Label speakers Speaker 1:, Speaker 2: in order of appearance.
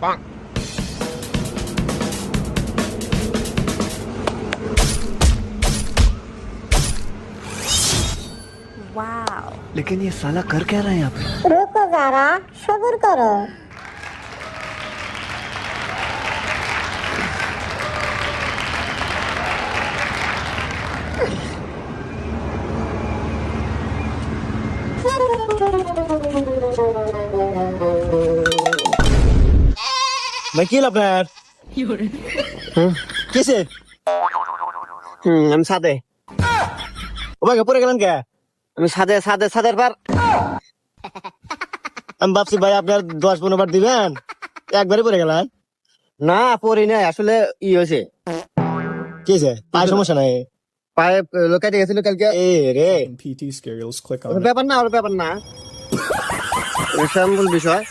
Speaker 1: Wow.
Speaker 2: लेकिन ये साला कर क्या रहा है यहाँ पे?
Speaker 3: रुको जरा सब्र करो।
Speaker 4: ভাই কি আপনার কিসে
Speaker 2: আমি সাদে
Speaker 4: ও ভাই পরে গেলেন কে?
Speaker 2: আমি সাদে সাদে সাদের পার
Speaker 4: আমি ভাবছি ভাই আপনার 10-15 বার দিবেন, একবারই পরে গেলেন।
Speaker 2: না পরি নাই আসলে ই হয়েছে
Speaker 4: কিসে পায়ে সমস্যা নাই?
Speaker 2: পায়ে লোকাইতে গেছিল কালকে
Speaker 4: এ রে
Speaker 5: PT skills, click on
Speaker 2: or
Speaker 5: it.
Speaker 2: ব্যাপার না ওর ব্যাপার না, বিষয়